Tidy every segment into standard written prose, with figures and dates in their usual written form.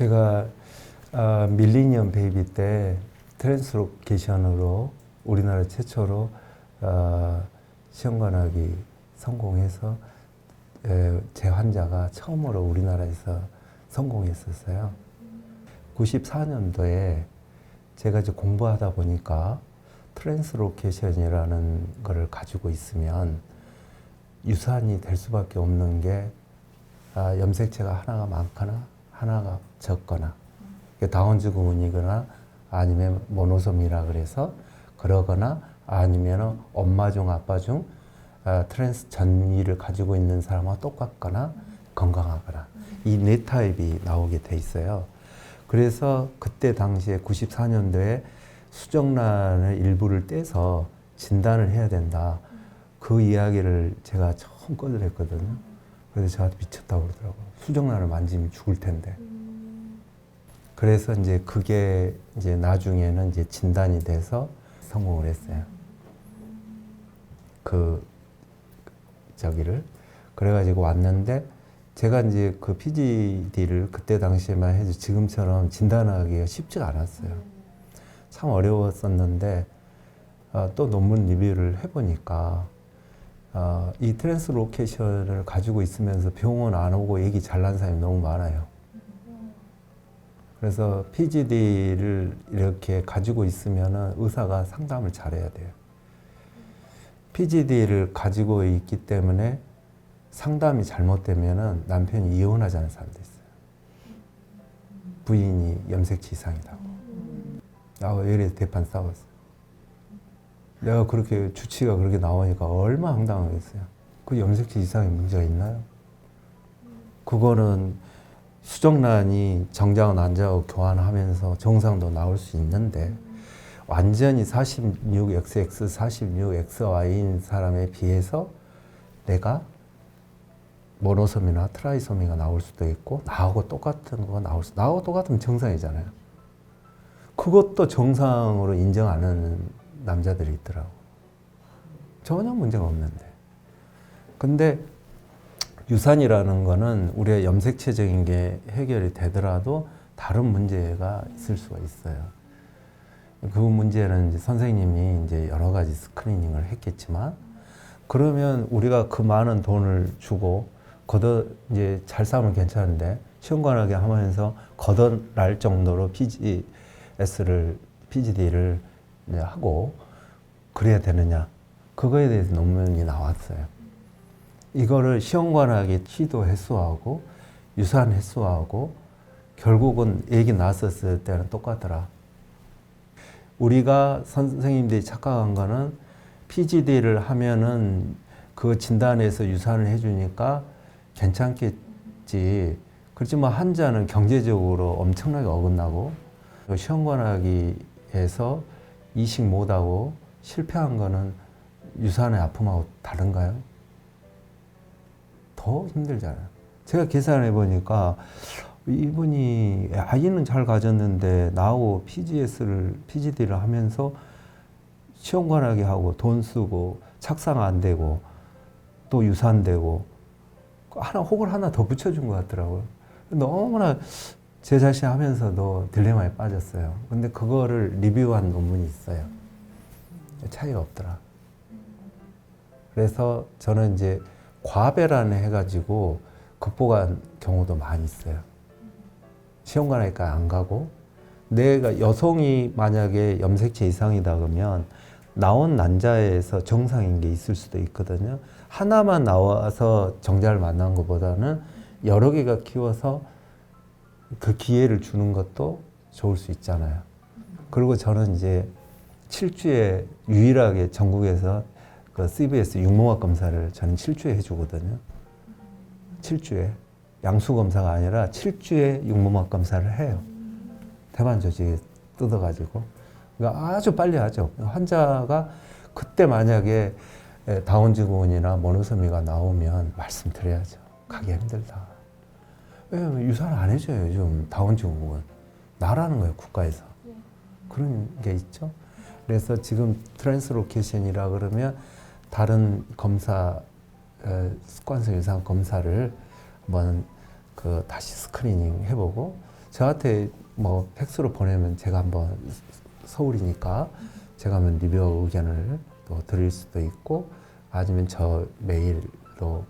제가 밀리니엄 베이비 때 트랜스로케이션으로 우리나라 최초로 시험관하기 성공해서 제 환자가 처음으로 우리나라에서 성공했었어요. 94년도에 제가 이제 공부하다 보니까 트랜스로케이션이라는 거를 가지고 있으면 유산이 될 수밖에 없는 게 염색체가 하나가 많거나 하나가 적거나 다운증후군이거나 아니면 모노솜이라 그래서 그러거나 아니면 엄마 중 아빠 중 트랜스 전이를 가지고 있는 사람과 똑같거나 건강하거나 이 네 타입이 나오게 돼 있어요. 그래서 그때 당시에 94년도에 수정란을 일부를 떼서 진단을 해야 된다. 그 이야기를 제가 처음 꺼내랬거든요. 그래서 저한테 미쳤다고 그러더라고요. 수정란을 만지면 죽을 텐데. 그래서 이제 그게 이제 나중에는 이제 진단이 돼서 성공을 했어요. 그래가지고 왔는데 제가 이제 그 PGD를 그때 당시에만 해도 지금처럼 진단하기가 쉽지가 않았어요. 참 어려웠었는데 또 논문 리뷰를 해보니까 이 트랜스로케이션을 가지고 있으면서 병원 안 오고 얘기 잘난 사람이 너무 많아요. 그래서 PGD를 이렇게 가지고 있으면 의사가 상담을 잘해야 돼요. PGD를 가지고 있기 때문에 상담이 잘못되면 남편이 이혼하자는 사람도 있어요. 부인이 염색체 이상이라고. 나하고 이래 대판 싸웠어요. 내가 그렇게 주치가 그렇게 나오니까 얼마나 황당하겠어요. 그 염색체 이상의 문제가 있나요? 그거는 수정란이 정자와 난자하고 교환하면서 정상도 나올 수 있는데 완전히 46XX, 46XY인 사람에 비해서 내가 모노솜이나 트라이소미가 나올 수도 있고 나하고 똑같은 거가 나하고 똑같으면 정상이잖아요. 그것도 정상으로 인정 안 하는 남자들이 있더라고. 전혀 문제가 없는데. 근데 유산이라는 거는 우리의 염색체적인 게 해결이 되더라도 다른 문제가 있을 수가 있어요. 그 문제는 이제 선생님이 이제 여러 가지 스크리닝을 했겠지만, 그러면 우리가 그 많은 돈을 주고 이제 잘 싸우면 괜찮은데 시험관하게 하면서 걷어날 정도로 PGD를 하고 그래야 되느냐? 그거에 대해서 논문이 나왔어요. 이거를 시험관하기 시도 횟수하고 유산 횟수하고 결국은 얘기 나왔었을 때는 똑같더라. 우리가 선생님들이 착각한 거는 PGD를 하면은 그 진단에서 유산을 해주니까 괜찮겠지. 그렇지만 환자는 경제적으로 엄청나게 어긋나고 시험관하기에서 이식 못하고 실패한 거는 유산의 아픔하고 다른가요? 더 힘들잖아요. 제가 계산해 보니까 이분이 아이는 잘 가졌는데 나하고 PGD를 하면서 시험관하게 하고 돈 쓰고 착상 안 되고 또 유산되고 혹을 하나 더 붙여준 것 같더라고요. 너무나 제 자신 하면서도 딜레마에 빠졌어요. 근데 그거를 리뷰한 논문이 있어요. 차이가 없더라. 그래서 저는 이제 과배란을 해가지고 극복한 경우도 많이 있어요. 시험관하니까 안 가고, 내가 여성이 만약에 염색체 이상이다 그러면 나온 난자에서 정상인 게 있을 수도 있거든요. 하나만 나와서 정자를 만난 것보다는 여러 개가 키워서 그 기회를 주는 것도 좋을 수 있잖아요. 그리고 저는 이제 7주에 유일하게 전국에서 그 CVS 육모막 검사를 저는 7주에 해주거든요. 7주에. 양수 검사가 아니라 7주에 육모막 검사를 해요. 태반 조직에 뜯어가지고. 그러니까 아주 빨리 하죠. 환자가 그때 만약에 다운증후군이나 모노소미가 나오면 말씀드려야죠. 가기 힘들다. 왜냐면 유산을 안 해줘요, 요즘 다운증후군. 나라는 거예요, 국가에서. 그런 게 있죠. 그래서 지금 트랜스로케이션이라 그러면 다른 검사, 습관성 유산 검사를 한번 다시 스크리닝 해보고 저한테 뭐 팩스로 보내면 제가 한번 서울이니까 제가 한번 리뷰 의견을 또 드릴 수도 있고 아니면 저 메일로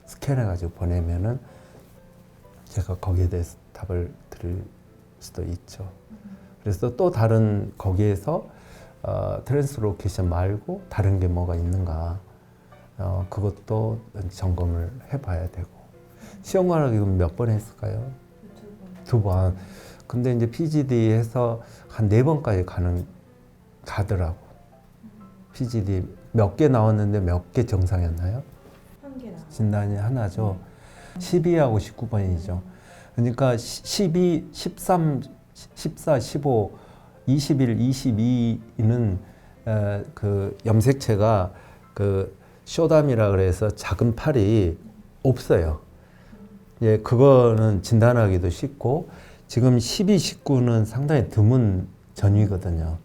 스캔해가지고 보내면은 제가 거기에 대해서 답을 드릴 수도 있죠. 그래서 또 다른 거기에서 트랜스로케이션 말고 다른 게 뭐가 있는가 그것도 점검을 해봐야 되고 시험관을 이건 몇 번 했을까요? 2번. 근데 이제 PGD 해서 한 4번까지 가더라고. PGD 몇 개 나왔는데 몇 개 정상이었나요? 한 개 나와요. 진단이 하나죠. 12하고 19번이죠. 그러니까 12, 13, 14, 15, 21, 22는 그 염색체가 그 쇼담이라 그래서 작은 팔이 없어요. 예, 그거는 진단하기도 쉽고 지금 12, 19는 상당히 드문 전이거든요.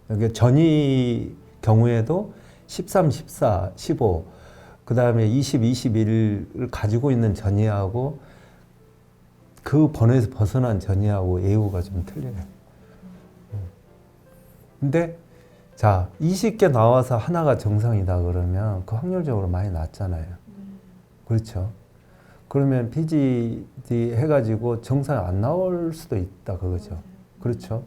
그러니까 전이 경우에도 13, 14, 15, 그 다음에 20, 21을 가지고 있는 전이하고 그 번호에서 벗어난 전이하고 예후가 좀 틀려요. 근데 자 20개 나와서 하나가 정상이다 그러면 그 확률적으로 많이 낮잖아요. 그렇죠. 그러면 PGD 해가지고 정상 안 나올 수도 있다 그거죠. 그렇죠.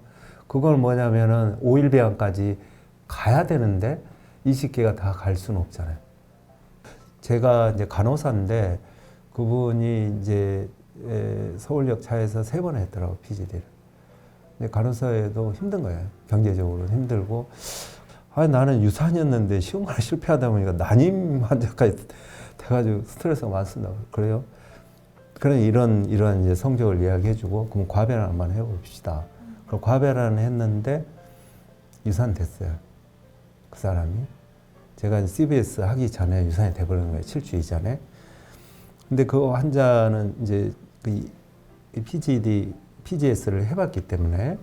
그건 뭐냐면은 5일 배양까지 가야 되는데 20개가 다 갈 수는 없잖아요. 제가 이제 간호사인데 그분이 이제 서울역 차에서 3번 했더라고 PGD를. 근데 간호사에도 힘든 거예요. 경제적으로 힘들고. 아 나는 유산이었는데 시험관에 실패하다 보니까 난임 환자까지 돼가지고 스트레스가 많습니다. 그래요? 그런 이런 이제 성적을 이야기해주고 그럼 과배란 한번 해봅시다. 그럼 과배란 했는데 유산 됐어요. 그 사람이. 제가 CBS 하기 전에 유산이 돼버린 거예요. 7주 이전에. 근데 그 환자는 이제 그 PGS를 해봤기 때문에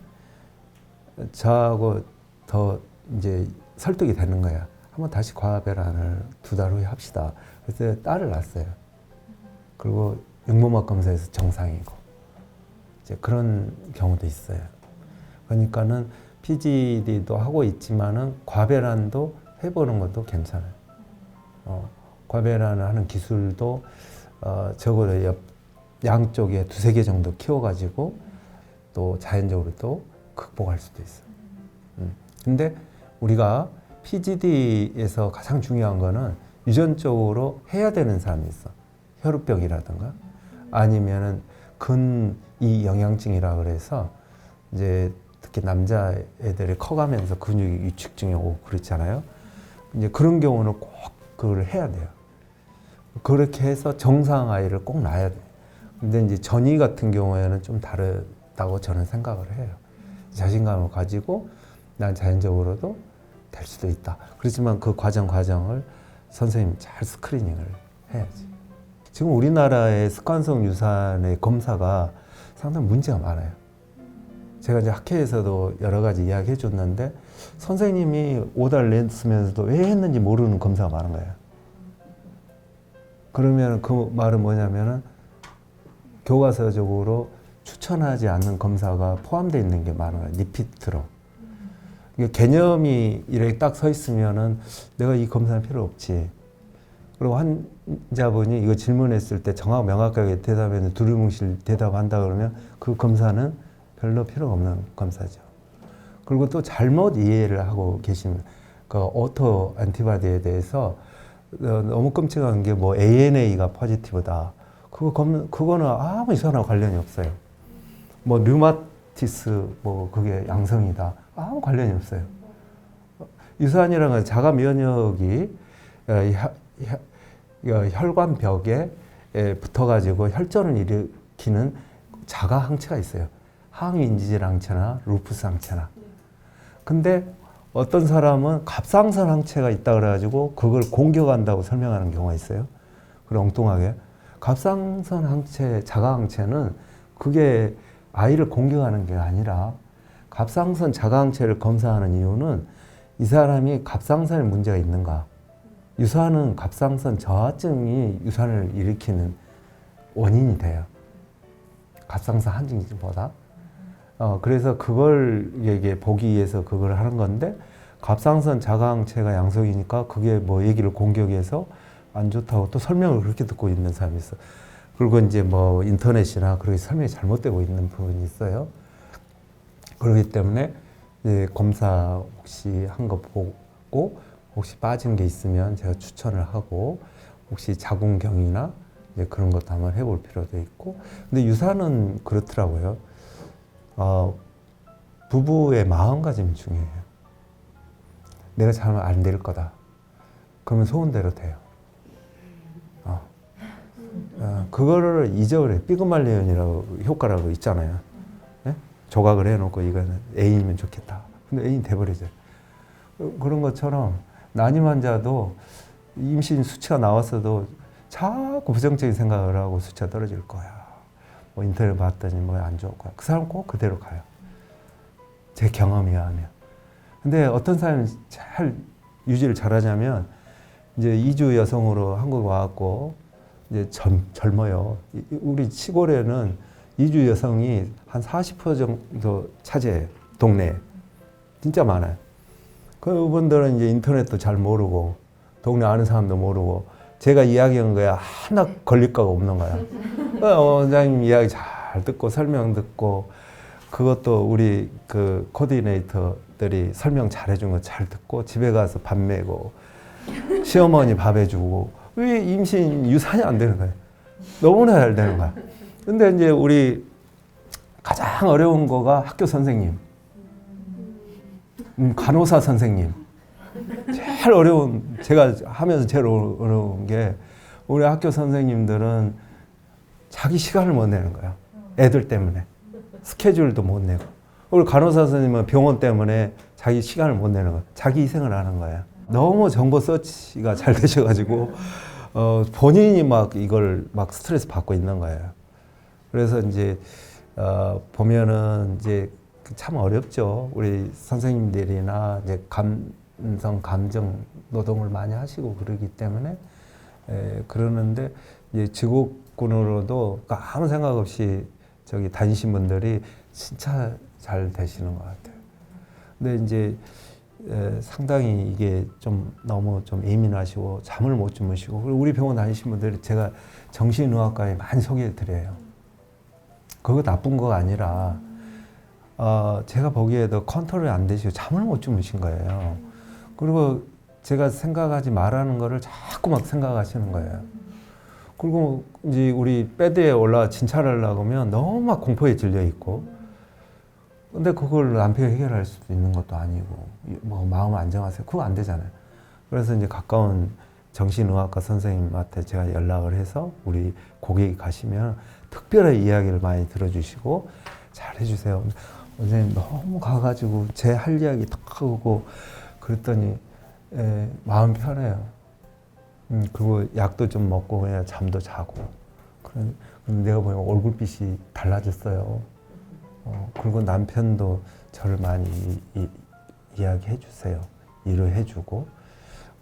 저하고 더 이제 설득이 되는 거야. 한번 다시 과배란을 2달 후에 합시다. 그래서 딸을 낳았어요. 그리고 응모막 검사에서 정상이고 이제 그런 경우도 있어요. 그러니까는 PGD도 하고 있지만은 과배란도 해보는 것도 괜찮아요. 과배란을 하는 기술도 적어도 양쪽에 2-3개 정도 키워가지고 또 자연적으로 또 극복할 수도 있어요. 근데 우리가 PGD에서 가장 중요한 거는 유전적으로 해야 되는 사람이 있어. 혈우병이라든가 아니면은 근이 영양증이라 그래서 이제 특히 남자애들이 커가면서 근육이 위축증이 오고 그렇잖아요. 이제 그런 경우는 꼭 그걸 해야 돼요. 그렇게 해서 정상 아이를 꼭 낳아야 돼요. 근데 이제 전이 같은 경우에는 좀 다르다고 저는 생각을 해요. 자신감을 가지고 난 자연적으로도 될 수도 있다. 그렇지만 그 과정을 선생님이 잘 스크리닝을 해야지. 지금 우리나라의 습관성 유산의 검사가 상당히 문제가 많아요. 제가 이제 학회에서도 여러 가지 이야기 해줬는데 선생님이 오달 냈으면서도 왜 했는지 모르는 검사가 많은 거예요. 그러면 그 말은 뭐냐면은 교과서적으로 추천하지 않는 검사가 포함되어 있는 게 많은 거예요. 리피트로. 개념이 이렇게 딱 서 있으면은 내가 이 검사는 필요 없지. 그리고 환자분이 이거 질문했을 때 정확 명확하게 대답했는데 두루뭉실 대답한다 그러면 그 검사는 별로 필요가 없는 검사죠. 그리고 또 잘못 이해를 하고 계시면 그 오토 안티바디에 대해서 너무 끔찍한 게 뭐 ANA가 포지티브다. 그거는 아무 이상하고 관련이 없어요. 뭐 류마티스 뭐 그게 양성이다. 아무 관련이 없어요. 유산이라는 건 자가 면역이 혈관벽에 붙어가지고 혈전을 일으키는 자가 항체가 있어요. 항인지질 항체나 루푸스 항체나. 근데 어떤 사람은 갑상선 항체가 있다 그래가지고 그걸 공격한다고 설명하는 경우가 있어요. 그런 엉뚱하게. 갑상선 항체, 자가 항체는 그게 아이를 공격하는 게 아니라 갑상선 자가 항체를 검사하는 이유는 이 사람이 갑상선에 문제가 있는가. 유산은 갑상선 저하증이 유산을 일으키는 원인이 돼요. 갑상선 항진보다. 그래서 그걸 이게 보기 위해서 그걸 하는 건데 갑상선 자가항체가 양성이니까 그게 뭐 얘기를 공격해서 안 좋다고 또 설명을 그렇게 듣고 있는 사람이 있어. 그리고 이제 뭐 인터넷이나 그렇게 설명이 잘못되고 있는 부분이 있어요. 그렇기 때문에 이제 검사 혹시 한 거 보고 혹시 빠진 게 있으면 제가 추천을 하고 혹시 자궁경이나 이제 그런 것도 한번 해볼 필요도 있고. 근데 유산은 그렇더라고요. 부부의 마음가짐이 중요해요. 내가 잘하면 안 될 거다. 그러면 소원대로 돼요. 그거를 잊어버려요. 삐그말리언이라고 효과라고 있잖아요. 네? 조각을 해놓고 이거는 애인이면 좋겠다. 근데 애인 돼버리죠. 그런 것처럼 난임 환자도 임신 수치가 나왔어도 자꾸 부정적인 생각을 하고 수치가 떨어질 거야. 뭐 인터넷 봤더니 뭐 안 좋을 거야. 그 사람 꼭 그대로 가요. 제 경험에 의하면. 근데 어떤 사람이 잘 유지를 잘하냐면 이제 이주 여성으로 한국 와갖고 이제 젊어요. 우리 시골에는 이주 여성이 한 40% 정도 차지해요. 동네에. 진짜 많아요. 그분들은 이제 인터넷도 잘 모르고 동네 아는 사람도 모르고 제가 이야기한 거야 하나 걸릴 거가 없는 거야. 원장님 이야기 잘 듣고 설명 듣고 그것도 우리 그 코디네이터들이 설명 잘해준 거 잘 듣고 집에 가서 밥 먹고 시어머니 밥 해주고 왜 임신 유산이 안 되는 거야? 너무나 잘 되는 거야. 근데 이제 우리 가장 어려운 거가 학교 선생님, 간호사 선생님. 제일 어려운, 제가 하면서 제일 어려운 게 우리 학교 선생님들은 자기 시간을 못 내는 거야. 애들 때문에. 스케줄도 못 내고. 우리 간호사 선생님은 병원 때문에 자기 시간을 못 내는 거야. 자기 희생을 하는 거야. 너무 정보 서치가 잘 되셔가지고 본인이 막 이걸 막 스트레스 받고 있는 거예요. 그래서 이제 보면은 이제 참 어렵죠. 우리 선생님들이나 이제 감성 감정 노동을 많이 하시고 그러기 때문에 그러는데 이제 직업군으로도 아무 생각 없이 저기 다니신 분들이 진짜 잘 되시는 것 같아요. 근데 이제 상당히 이게 좀 너무 좀 예민하시고 잠을 못 주무시고 그리고 우리 병원 다니신 분들이 제가 정신의학과에 많이 소개해 드려요. 그거 나쁜 거가 아니라 제가 보기에도 컨트롤이 안 되시고 잠을 못 주무신 거예요. 그리고 제가 생각하지 말라는 거를 자꾸 막 생각하시는 거예요. 그리고 이제 우리 배드에 올라 진찰하려고 하면 너무 막 공포에 질려 있고 근데 그걸 남편이 해결할 수도 있는 것도 아니고 뭐 마음 안정하세요. 그거 안 되잖아요. 그래서 이제 가까운 정신의학과 선생님한테 제가 연락을 해서 우리 고객이 가시면 특별히 이야기를 많이 들어주시고 잘 해주세요. 선생님 너무 가가지고 제 할 이야기 탁 하고 그랬더니 마음 편해요. 그리고 약도 좀 먹고 그냥 잠도 자고. 그럼 내가 보면 얼굴빛이 달라졌어요. 그리고 남편도 저를 많이 이야기해 주세요. 일을 해주고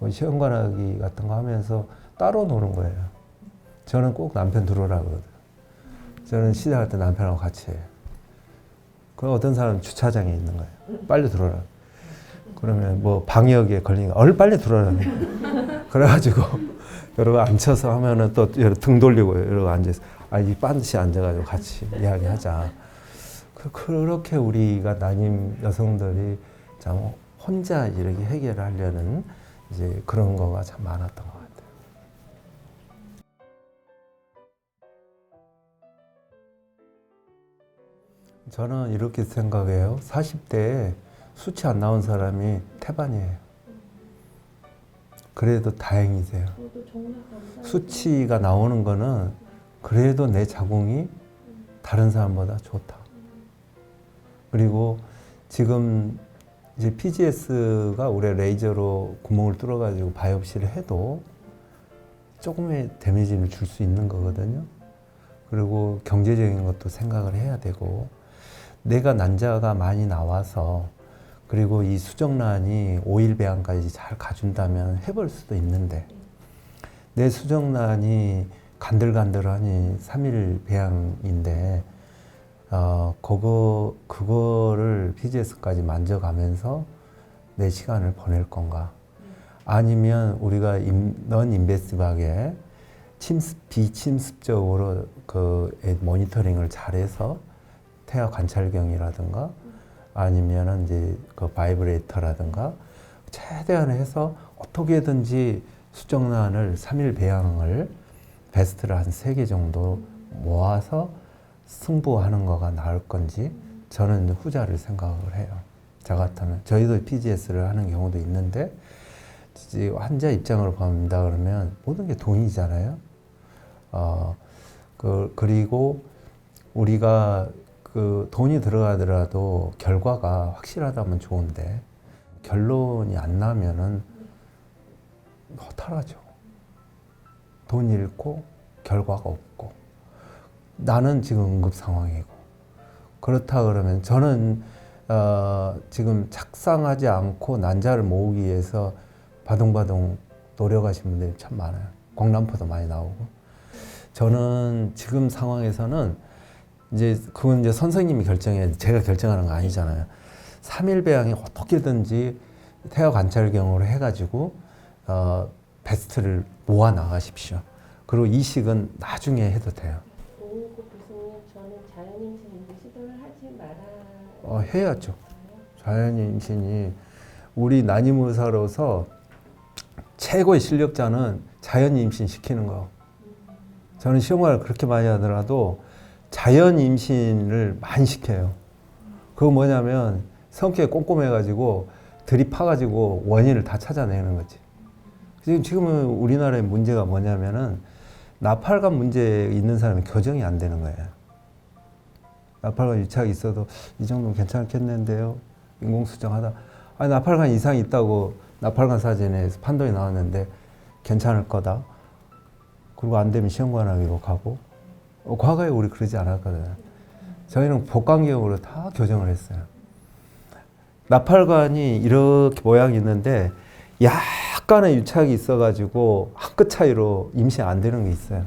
시험관하기 같은 거 하면서 따로 노는 거예요. 저는 꼭 남편 들어오라고 그러거든요. 저는 시작할 때 남편하고 같이 해요. 그 어떤 사람은 주차장에 있는 거예요. 빨리 들어오라. 그러면 뭐 방역에 걸리니까 얼른 빨리 들어오라. 그래가지고 여러분 앉혀서 하면은 또 등 돌리고 이러고 앉아서 이 반드시 앉아가지고 같이 이야기하자. 그렇게 우리가 난임 여성들이 참 혼자 이렇게 해결하려는 이제 그런 거가 참 많았던 것 같아요. 저는 이렇게 생각해요. 40대에 수치 안 나온 사람이 태반이에요. 그래도 다행이세요. 수치가 나오는 거는 그래도 내 자궁이 다른 사람보다 좋다. 그리고 지금 이제 PGS가 우리 레이저로 구멍을 뚫어가지고 바이옵시를 해도 조금의 데미지를 줄 수 있는 거거든요. 그리고 경제적인 것도 생각을 해야 되고 내가 난자가 많이 나와서 그리고 이 수정란이 5일 배양까지 잘 가준다면 해볼 수도 있는데 내 수정란이 간들간들하니 3일 배양인데 그거를 PGS까지 만져가면서 내 시간을 보낼 건가? 아니면 우리가 넌 인베스티브하게 비침습적으로 그 모니터링을 잘해서 태아 관찰경이라든가 아니면은 이제 그 바이브레이터라든가 최대한 해서 어떻게든지 수정란을 3일 배양을 베스트를 한 3개 정도 모아서 승부하는 거가 나을 건지 저는 후자를 생각을 해요. 저 같으면 저희도 PGS를 하는 경우도 있는데 이제 환자 입장으로 본다 그러면 모든 게 돈이잖아요. 그리고 우리가 그 돈이 들어가더라도 결과가 확실하다면 좋은데 결론이 안 나면은 허탈하죠. 돈 잃고 결과가 없고 나는 지금 응급 상황이고 그렇다 그러면 저는 지금 착상하지 않고 난자를 모으기 위해서 바둥바둥 노력하신 분들이 참 많아요. 공람포도 많이 나오고 저는 지금 상황에서는 이제 그건 이제 선생님이 결정해 제가 결정하는 거 아니잖아요. 3일 배양이 어떻게든지 태아 관찰경으로 해가지고 베스트를 모아 나가십시오. 그리고 이식은 나중에 해도 돼요. 오은국 교수님, 저는 자연임신인데 시도를 하지 말아. 해야죠. 자연임신이 우리 난임의사로서 최고의 실력자는 자연임신 시키는 거. 저는 시험을 그렇게 많이 하더라도 자연임신을 많이 시켜요. 그거 뭐냐면 성격이 꼼꼼해가지고 들이파가지고 원인을 다 찾아내는 거지. 지금은 우리나라의 문제가 뭐냐면은 나팔관 문제 있는 사람이 교정이 안 되는 거예요. 나팔관 유착이 있어도 이 정도면 괜찮겠는데요. 인공수정하다. 아니 나팔관 이상이 있다고 나팔관 사진에서 판독이 나왔는데 괜찮을 거다. 그리고 안 되면 시험관하기로 가고. 과거에 우리 그러지 않았거든요. 저희는 복강경으로 다 교정을 했어요. 나팔관이 이렇게 모양이 있는데 약간의 유착이 있어가지고 한 끗 차이로 임신 안 되는 게 있어요.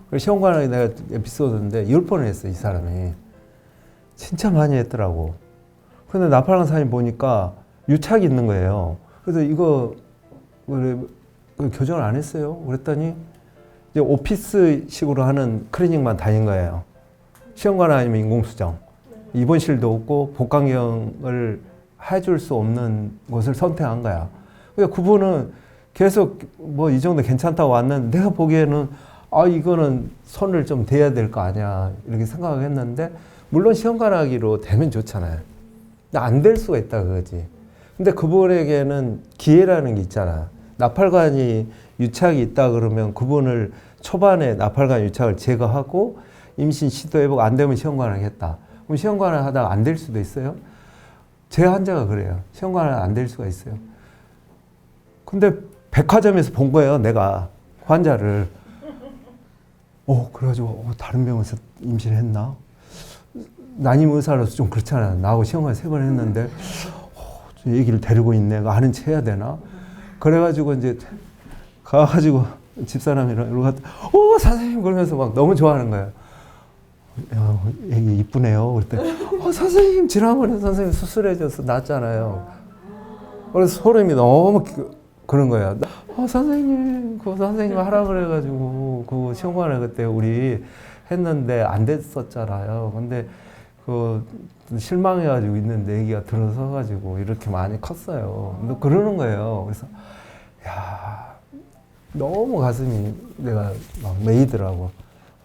그래서 시험관하기 내가 에피소드인데 10번을 했어, 이 사람이. 진짜 많이 했더라고. 근데 나팔관 사진 보니까 유착이 있는 거예요. 그래서 이거 교정을 안 했어요. 그랬더니 이제 오피스식으로 하는 클리닉만 다닌 거예요. 시험관 아니면 인공수정. 입원실도 없고 복강경을 해줄 수 없는 곳을 선택한 거야. 그러니까 그분은 계속 뭐 이 정도 괜찮다고 왔는데 내가 보기에는 이거는 손을 좀 대야 될 거 아니야 이렇게 생각을 했는데 물론 시험관하기로 되면 좋잖아요. 근데 안 될 수가 있다 그거지. 근데 그분에게는 기회라는 게 있잖아. 나팔관이 유착이 있다 그러면 그분을 초반에 나팔관 유착을 제거하고 임신 시도해보고 안 되면 시험관을 하겠다. 그럼 시험관을 하다가 안 될 수도 있어요. 제 환자가 그래요. 시험관을 안 될 수가 있어요. 근데 백화점에서 본 거예요, 내가 환자를. 그래가지고 다른 병원에서 임신했나? 난임 의사로서 좀 그렇잖아요. 나하고 시험관 3번 했는데 얘기를 데리고 있네. 아는 체 해야 되나? 그래가지고 이제 가가지고 집사람이랑 이러고 갔다. 선생님 그러면서 막 너무 좋아하는 거예요. 야, 애기 이쁘네요. 그랬더니 선생님 지난번에 선생님 수술해줘서 낫잖아요. 그래서 소름이 너무 그런 거야. 선생님 그 선생님 하라 그래가지고 그 시험관을 그때 우리 했는데 안 됐었잖아요. 근데 그 실망해가지고 있는데 애기가 들어서가지고 이렇게 많이 컸어요. 근데 그러는 거예요. 그래서 야 너무 가슴이 내가 막 메이더라고.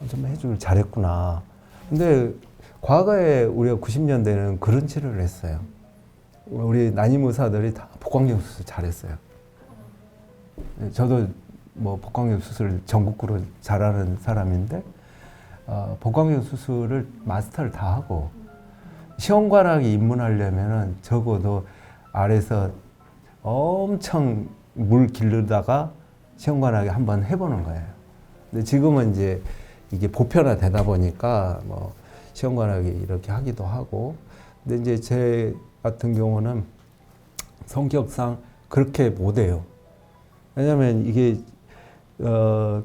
좀 해주길 잘했구나. 근데 과거에 우리가 90년대는 그런 치료를 했어요. 우리 난임 의사들이 다 복강경 수술 잘했어요. 저도 뭐 복강경 수술을 전국구로 잘하는 사람인데 복강경 수술을 마스터를 다 하고 시험관하게 입문하려면은 적어도 아래서 엄청 물 기르다가 시험관하게 한번 해보는 거예요. 근데 지금은 이제 이게 보편화되다 보니까 뭐 시험관하게 이렇게 하기도 하고, 근데 이제 제 같은 경우는 성격상 그렇게 못해요. 왜냐면 이게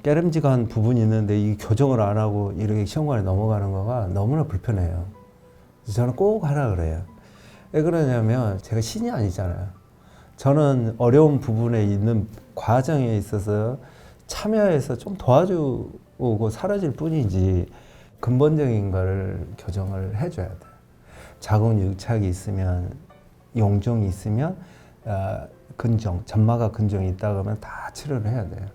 깨름직한 부분이 있는데 이 교정을 안 하고 이렇게 시험관에 넘어가는 거가 너무나 불편해요. 그래서 저는 꼭 하라 그래요. 왜 그러냐면 제가 신이 아니잖아요. 저는 어려운 부분에 있는 과정에 있어서 참여해서 좀 도와주고 사라질 뿐이지 근본적인 걸 교정을 해줘야 돼요. 자궁 유착이 있으면 용종이 있으면 근종, 점마가 근종이 있다 그러면 다 치료를 해야 돼요.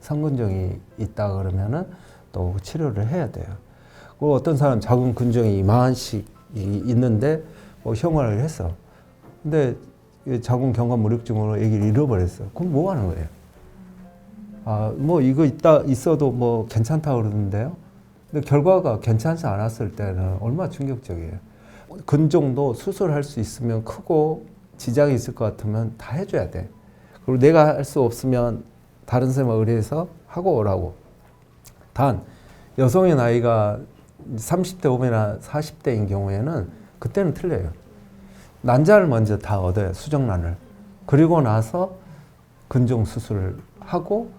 성근종이 있다 그러면은 또 치료를 해야 돼요. 그리고 어떤 사람 자궁 근종이 이만씩 있는데 뭐 흉화를 했어. 근데 자궁 경관 무력증으로 아기를 잃어버렸어. 그럼 뭐 하는 거예요? 뭐 이거 있어도 뭐 괜찮다 그러는데요. 근데 결과가 괜찮지 않았을 때는 얼마나 충격적이에요. 근종도 수술할 수 있으면 크고 지장이 있을 것 같으면 다 해줘야 돼. 그리고 내가 할 수 없으면 다른 선생님을 의뢰해서 하고 오라고. 단 여성의 나이가 30대 후반이나 40대인 경우에는 그때는 틀려요. 난자를 먼저 다 얻어요. 수정란을. 그리고 나서 근종 수술을 하고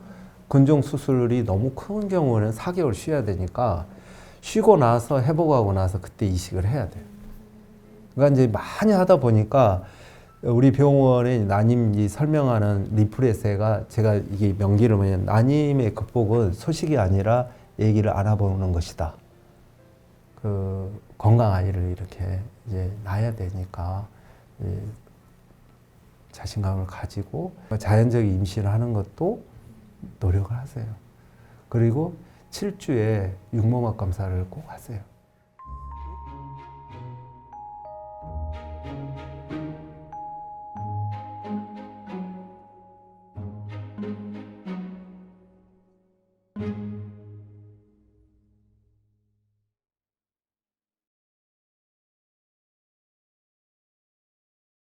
근종 수술이 너무 큰 경우는 4개월 쉬어야 되니까 쉬고 나서 회복하고 나서 그때 이식을 해야 돼요. 그러니까 이제 많이 하다 보니까 우리 병원의 난임이 설명하는 리플렛에가 제가 이게 명기를 보면 난임의 극복은 소식이 아니라 아기를 안아보는 것이다. 그 건강 아이를 이렇게 이제 낳아야 되니까 자신감을 가지고 자연적 임신을 하는 것도 노력을 하세요. 그리고 7주에 육모막 검사를 꼭 하세요.